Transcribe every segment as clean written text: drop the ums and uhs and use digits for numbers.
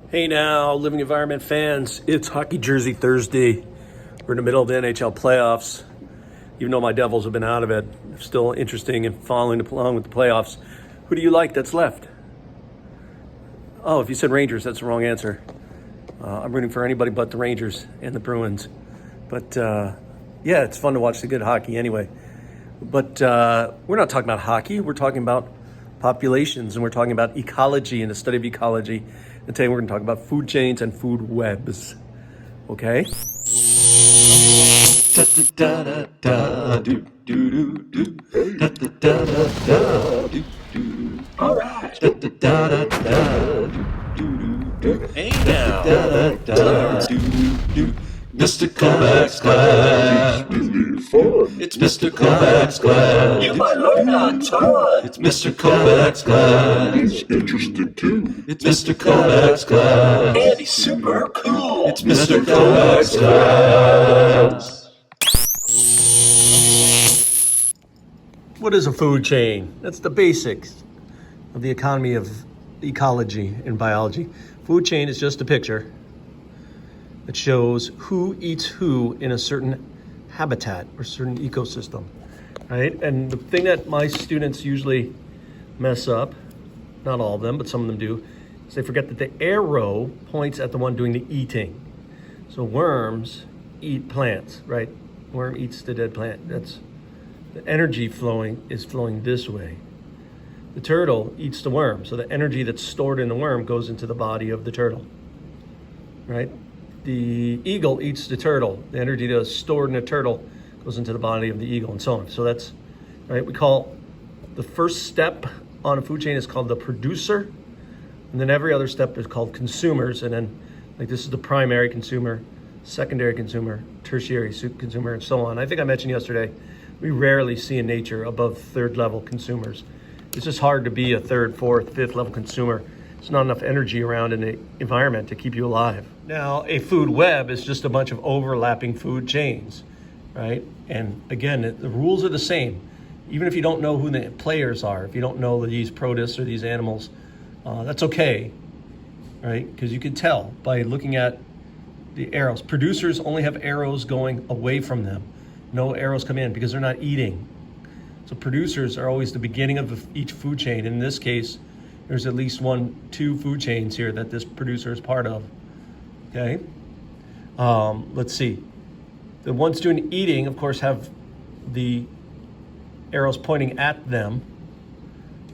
Hey now, Living Environment fans, it's Hockey Jersey Thursday. We're in the middle of the NHL playoffs. Even though my Devils have been out of it, still interesting and following along with the playoffs. Who do you like that's left? Oh, if you said Rangers, that's the wrong answer. I'm rooting for anybody but the Rangers and the Bruins. But yeah, it's fun to watch the good hockey anyway. But we're not talking about hockey. We're talking about populations, and we're talking about ecology and the study of ecology. And today we're going to talk about food chains and food webs. Okay? All right. Hey now. Mr. Kovacs class. It's Mr. Kovacs class. You might learn a ton. It's Mr. Kovacs class. He's interested too. It's Mr. Kovacs class. And he's super cool. It's Mr. Kovacs class. What is a food chain? That's the basics of the economy of ecology and biology. Food chain is just a picture that shows who eats who in a certain habitat or certain ecosystem, right? And the thing that my students usually mess up, not all of them, but some of them do, is they forget that the arrow points at the one doing the eating. So worms eat plants, right? Worm eats the dead plant. That's the energy is flowing this way. The turtle eats the worm, so the energy that's stored in the worm goes into the body of the turtle, right? The eagle eats the turtle. The energy that's stored in the turtle goes into the body of the eagle, and so on. So that's, right, we call the first step on a food chain is called the producer, and then every other step is called consumers, and then like this is the primary consumer, secondary consumer, tertiary consumer, and so on. I think I mentioned yesterday, we rarely see in nature above third level consumers. It's just hard to be a third, fourth, fifth level consumer. There's not enough energy around in the environment to keep you alive. Now, a food web is just a bunch of overlapping food chains, right? And again, the rules are the same. Even if you don't know who the players are, if you don't know these protists or these animals, that's okay, right? Because you can tell by looking at the arrows. Producers only have arrows going away from them. No arrows come in because they're not eating. So producers are always the beginning of each food chain. In this case, there's at least two food chains here that this producer is part of. Okay, let's see. The ones doing eating, of course, have the arrows pointing at them,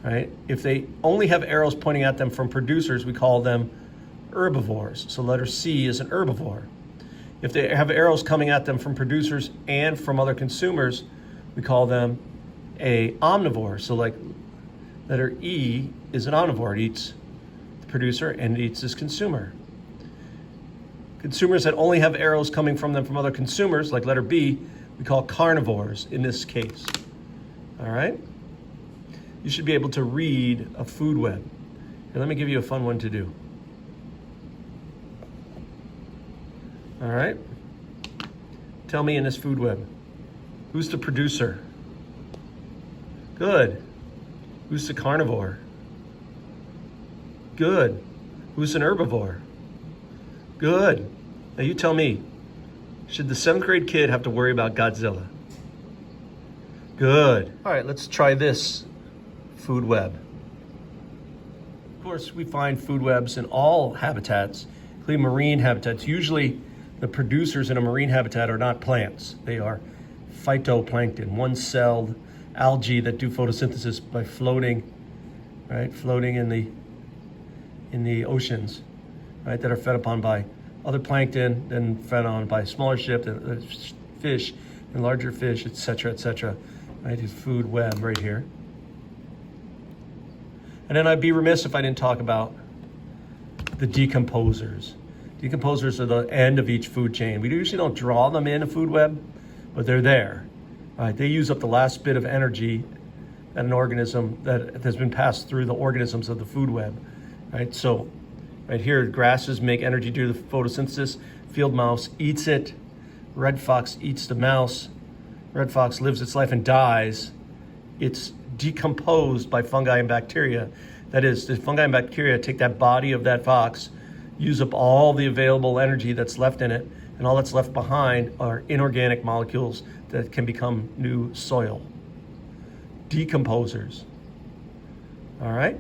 right? If they only have arrows pointing at them from producers, we call them herbivores. So letter C is an herbivore. If they have arrows coming at them from producers and from other consumers, we call them a omnivore. So like letter E is an omnivore. It eats the producer and it eats this consumer. Consumers that only have arrows coming from them from other consumers, like letter B, we call carnivores in this case. All right? You should be able to read a food web. And let me give you a fun one to do. All right? Tell me in this food web, who's the producer? Good. Who's the carnivore? Good. Who's an herbivore? Good. Now you tell me, should the 7th grade kid have to worry about Godzilla? Good. All right, let's try this food web. Of course, we find food webs in all habitats, including marine habitats. Usually the producers in a marine habitat are not plants. They are phytoplankton, one-celled algae that do photosynthesis by floating, right? Floating in the oceans, right? That are fed upon by other plankton, then fed on by smaller fish and larger fish, etc., right? His food web right here. And then I'd be remiss if I didn't talk about the decomposers. Decomposers are the end of each food chain. We usually don't draw them in a food web, but they're there. Right? They use up the last bit of energy that an organism that has been passed through the organisms of the food web. Right? So right here, grasses make energy due to photosynthesis. Field mouse eats it. Red fox eats the mouse. Red fox lives its life and dies. It's decomposed by fungi and bacteria. That is, the fungi and bacteria take that body of that fox use up all the available energy that's left in it, and all that's left behind are inorganic molecules that can become new soil. Decomposers. All right?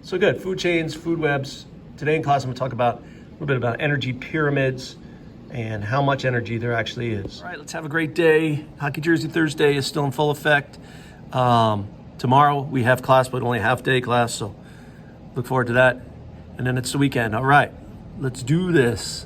So good. Food chains, food webs. Today in class, I'm going to talk about a little bit about energy pyramids and how much energy there actually is. All right, let's have a great day. Hockey Jersey Thursday is still in full effect. Tomorrow we have class, but only a half-day class, so look forward to that. And then it's the weekend. All right, let's do this.